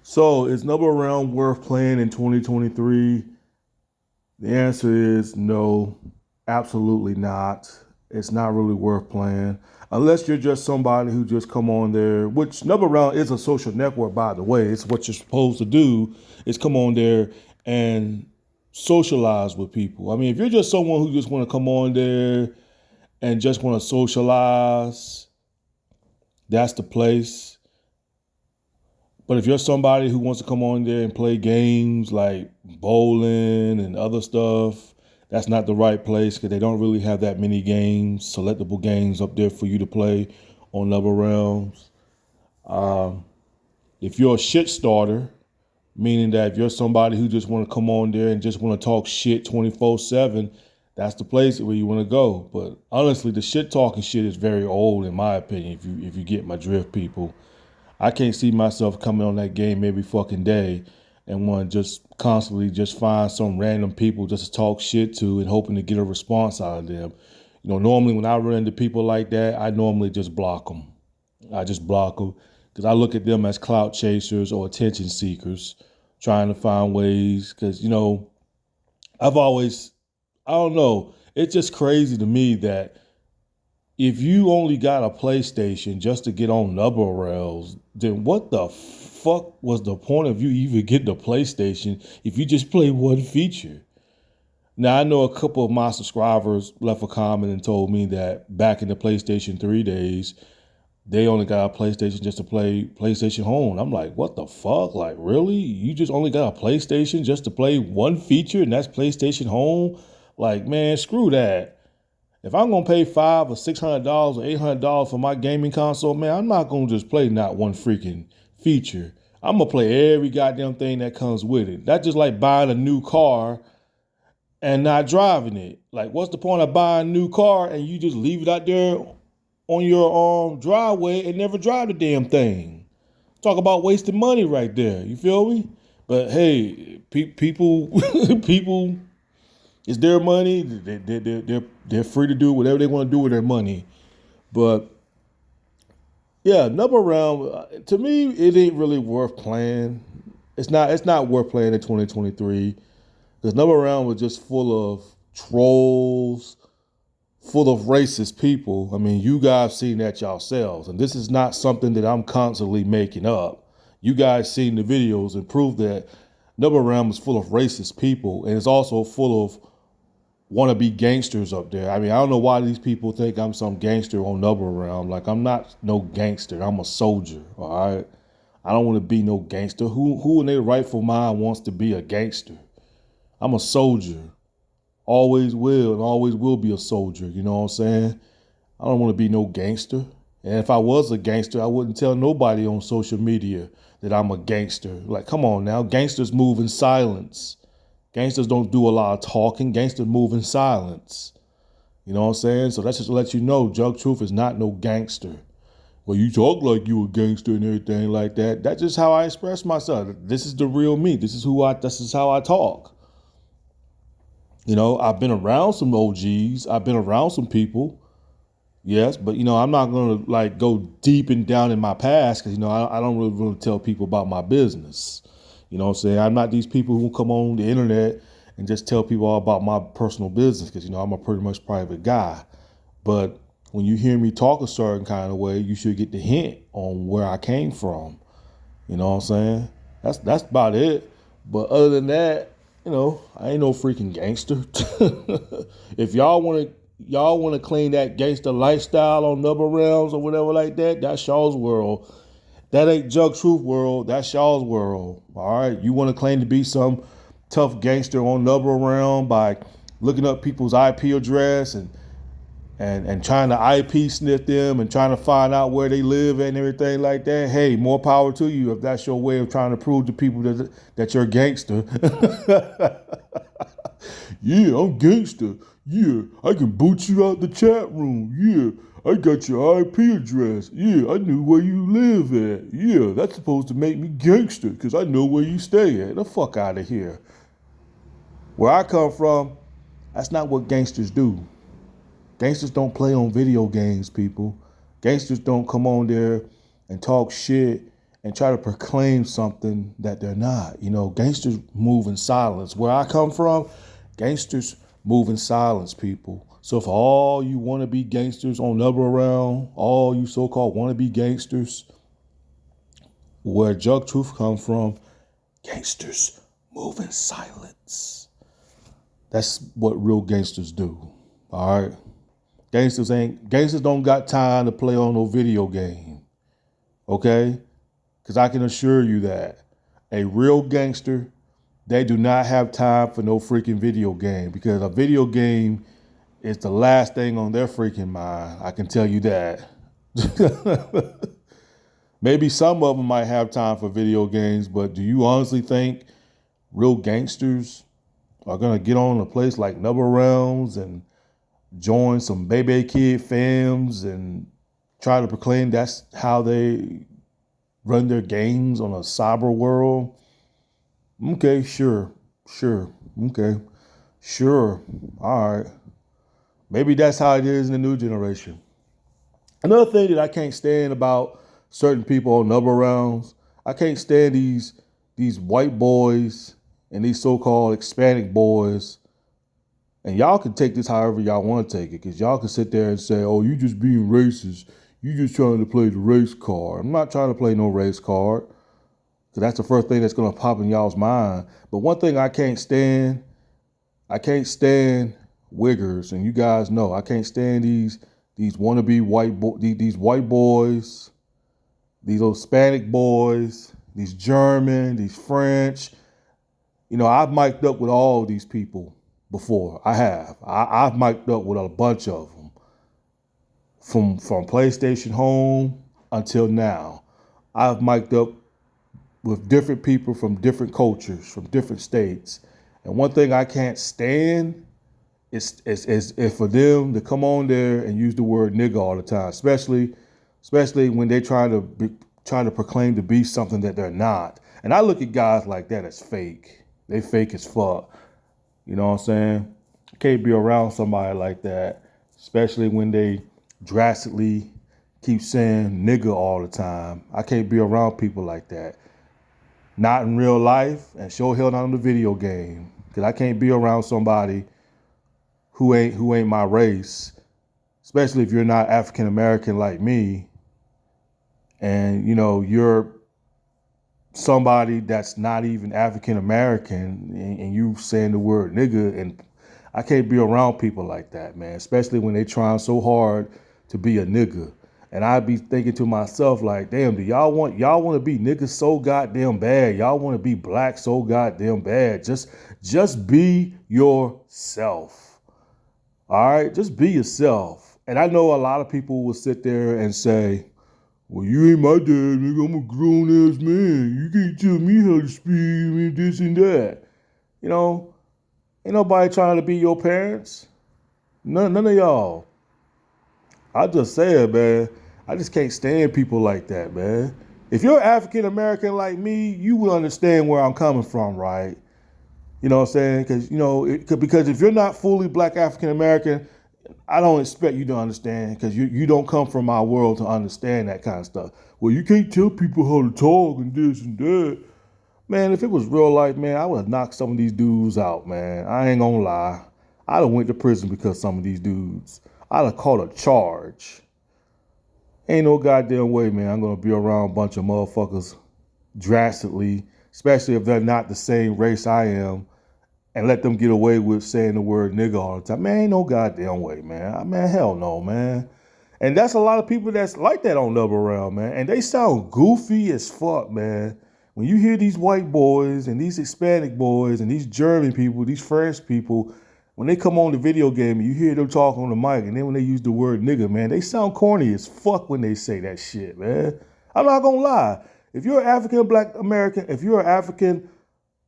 So is Nebula Realm worth playing in 2023? The answer is no, absolutely not. It's not really worth playing unless you're just somebody who just come on there. Which Nebula Realm is a social network, by the way. It's what you're supposed to do is come on there and socialize with people. I mean, if you're just someone who just want to come on there and just want to socialize, that's the place. But if you're somebody who wants to come on there and play games like bowling and other stuff, that's not the right place because they don't really have that many games, selectable games up there for you to play on Level Realms. Um, if you're a shit starter, meaning that if you're somebody who just want to come on there and just want to talk shit 24/7, that's the place where you want to go. But honestly, the shit talking shit is very old in my opinion. If you get my drift, people. I can't see myself coming on that game every fucking day and want to just constantly just find some random people just to talk shit to and hoping to get a response out of them. Normally when I run into people like that, I normally just block them. I just block them because I look at them as clout chasers or attention seekers, trying to find ways. Because I've always, I don't know, it's just crazy to me that if you only got a PlayStation just to get on Nebula Rails, then what the fuck was the point of you even getting a PlayStation if you just play one feature? Now, I know a couple of my subscribers left a comment and told me that back in the PlayStation 3 days, they only got a PlayStation just to play PlayStation Home. I'm like, what the fuck? Like, really? You just only got a PlayStation just to play one feature and that's PlayStation Home? Like, man, screw that. If I'm gonna pay $500 or $600 or $800 for my gaming console, man, I'm not gonna just play not one freaking feature. I'm gonna play every goddamn thing that comes with it. That's just like buying a new car and not driving it. Like, what's the point of buying a new car and you just leave it out there on your driveway and never drive the damn thing? Talk about wasting money right there. You feel me? But hey, people, people, it's their money. They're free to do whatever they want to do with their money. But yeah, number round to me, it ain't really worth playing. It's not worth playing in 2023 because number round was just full of trolls, full of racist people. I mean, you guys seen that yourselves, and this is not something that I'm constantly making up. You guys seen the videos and prove that number round is full of racist people, and it's also full of want to be gangsters up there. I mean, I don't know why these people think I'm some gangster on Double Realm. Like, I'm not no gangster. I'm a soldier. All right. I don't want to be no gangster. Who in their rightful mind wants to be a gangster? I'm a soldier. Always will and always will be a soldier. You know what I'm saying? I don't want to be no gangster. And if I was a gangster, I wouldn't tell nobody on social media that I'm a gangster. Like, come on now. Gangsters move in silence. Gangsters don't do a lot of talking. Gangsters move in silence. You know what I'm saying? So that's just to let you know, Jug Truth is not no gangster. Well, you talk like you a gangster and everything like that. That's just how I express myself. This is the real me. This is how I talk. I've been around some OGs. I've been around some people. Yes, but I'm not gonna like go deep and down in my past because I don't really tell people about my business. You know what I'm saying? I'm not these people who come on the internet and just tell people all about my personal business because I'm a pretty much private guy. But when you hear me talk a certain kind of way, you should get the hint on where I came from. You know what I'm saying? That's about it. But other than that, I ain't no freaking gangster. If y'all want to claim that gangster lifestyle on Double Realms or whatever like that, that's y'all's world. That ain't Jug Truth world. That's y'all's world. All right. You want to claim to be some tough gangster on Double Realm by looking up people's IP address and trying to IP sniff them and trying to find out where they live and everything like that. Hey, more power to you if that's your way of trying to prove to people that you're a gangster. Yeah, I'm gangster. Yeah, I can boot you out the chat room. Yeah, I got your IP address. Yeah, I knew where you live at. Yeah, that's supposed to make me gangster because I know where you stay at. The fuck out of here. Where I come from, that's not what gangsters do. Gangsters don't play on video games, people. Gangsters don't come on there and talk shit and try to proclaim something that they're not. You know, gangsters move in silence. Where I come from, gangsters move in silence, people. So for all you want to be gangsters on Never Around, all you so-called want to be gangsters, where Jug Truth comes from, gangsters move in silence. That's what real gangsters do. All right. Gangsters don't got time to play on no video game. Okay? Because I can assure you that a real gangster, they do not have time for no freaking video game, because a video game is the last thing on their freaking mind. I can tell you that. Maybe some of them might have time for video games, but do you honestly think real gangsters are going to get on a place like Never Realms and join some baby kid fams and try to proclaim that's how they run their games on a cyber world? Okay, sure. Okay, sure. All right. Maybe that's how it is in the new generation. Another thing that I can't stand about certain people on Never Rounds, I can't stand these white boys and these so-called Hispanic boys. And y'all can take this however y'all want to take it, because y'all can sit there and say, oh, you just being racist. You just trying to play the race card. I'm not trying to play no race card, because that's the first thing that's going to pop in y'all's mind. But one thing I can't stand wiggers, and you guys know, I can't stand these wannabe these white boys, these Hispanic boys, these German, these French. You know, I've mic'd up with all of these people before. I have. I've mic'd up with a bunch of them from PlayStation Home until now. I've mic'd up with different people from different cultures, from different states. And one thing I can't stand is for them to come on there and use the word nigga all the time, especially when they trying to proclaim to be something that they're not. And I look at guys like that as fake. They fake as fuck. You know what I'm saying? You can't be around somebody like that, especially when they drastically keep saying nigga all the time. I can't be around people like that. Not in real life, and sure hell not in the video game. Because I can't be around somebody who ain't my race, especially if you're not African American like me, and you know you're somebody that's not even African American, and you saying the word nigga. And I can't be around people like that, man, especially when they trying so hard to be a nigga. And I'd be thinking to myself, like, damn, do y'all want to be niggas so goddamn bad? Y'all want to be black so goddamn bad? Just be yourself. All right, just be yourself. And I know a lot of people will sit there and say, well, you ain't my dad, nigga. I'm a grown-ass man. You can't tell me how to speak and this and that. You know, ain't nobody trying to be your parents. None of y'all. I just say it, man. I just can't stand people like that, man. If you're African American like me, you will understand where I'm coming from, right? You know what I'm saying? Because, you know, because if you're not fully black African American, I don't expect you to understand, because you don't come from my world to understand that kind of stuff. Well, you can't tell people how to talk and this and that. Man, if it was real life, man, I would have knocked some of these dudes out, man. I ain't gonna lie. I'd have went to prison because some of these dudes. I'd have caught a charge. Ain't no goddamn way, man, I'm gonna be around a bunch of motherfuckers drastically, especially if they're not the same race I am, and let them get away with saying the word nigga all the time. Man, ain't no goddamn way, man. Man, hell no, man. And that's a lot of people that's like that on Double Round, man. And they sound goofy as fuck, man. When you hear these white boys and these Hispanic boys and these German people, these French people, when they come on the video game and you hear them talk on the mic, and then when they use the word nigga, man, they sound corny as fuck when they say that shit, man. I'm not gonna lie. If you're African Black American, if you're African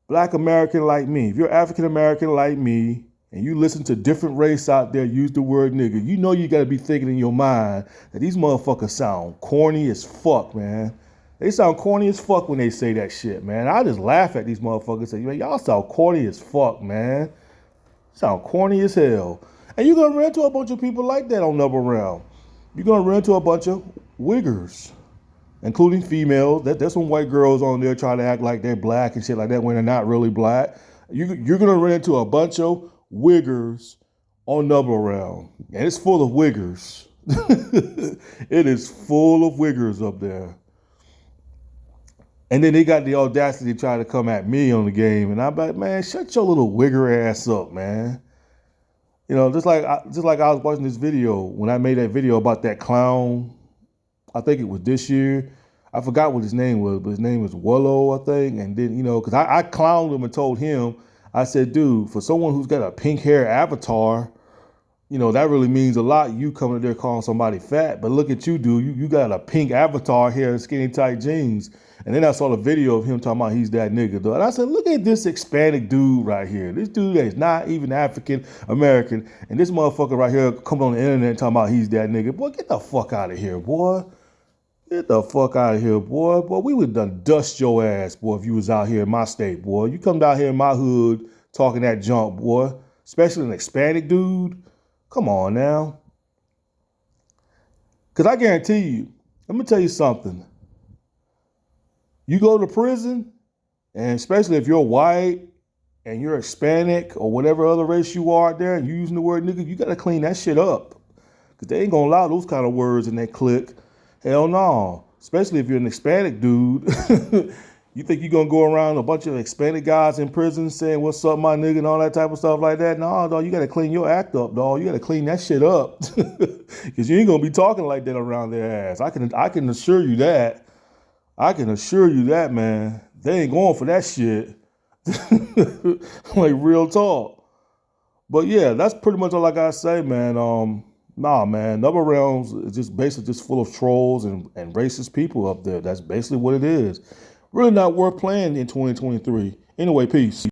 Black American like me, if you're African American like me, and you listen to different race out there use the word nigga, you know you gotta be thinking in your mind that these motherfuckers sound corny as fuck, man. They sound corny as fuck when they say that shit, man. I just laugh at these motherfuckers and say, man, y'all sound corny as fuck, man. Sound corny as hell. And you're gonna run into a bunch of people like that on Double Round. You're gonna run into a bunch of wiggers. including females. There's some white girls on there trying to act like they're black and shit like that when they're not really black. You're gonna run into a bunch of wiggers on Nebula Realm, and it's full of wiggers. It is full of wiggers up there. And then they got the audacity to try to come at me on the game, and I'm like, man, shut your little wigger ass up, man. You know, just like I was watching this video when I made that video about that clown. I think it was this year. I forgot what his name was, but his name was Willow, I think. And then, you know, because I clowned him and told him, I said, dude, for someone who's got a pink hair avatar, you know, that really means a lot. You coming there calling somebody fat, but look at you, dude. You got a pink avatar here and skinny tight jeans. And then I saw the video of him talking about he's that nigga, though. And I said, look at this Hispanic dude right here. This dude that is not even African American. And this motherfucker right here coming on the internet and talking about he's that nigga. Boy, get the fuck out of here, boy. Get the fuck out of here, boy. Boy, we would done dust your ass, boy, if you was out here in my state, boy. You come down here in my hood talking that junk, boy. Especially an Hispanic dude. Come on now. Because I guarantee you, let me tell you something. You go to prison, and especially if you're white and you're Hispanic or whatever other race you are out there, and you using the word nigga, you got to clean that shit up. Because they ain't going to allow those kind of words in that clique. Hell no. Especially if you're an Hispanic dude. You think you're going to go around a bunch of Hispanic guys in prison saying, what's up, my nigga, and all that type of stuff like that? No, dog, you got to clean your act up, dog. You got to clean that shit up. Because you ain't going to be talking like that around their ass. I can assure you that. I can assure you that, man. They ain't going for that shit. Like, real talk. But yeah, that's pretty much all I gotta say, man. Nah, man. Nebula Realms is just basically just full of trolls and racist people up there. That's basically what it is. Really not worth playing in 2023. Anyway, peace.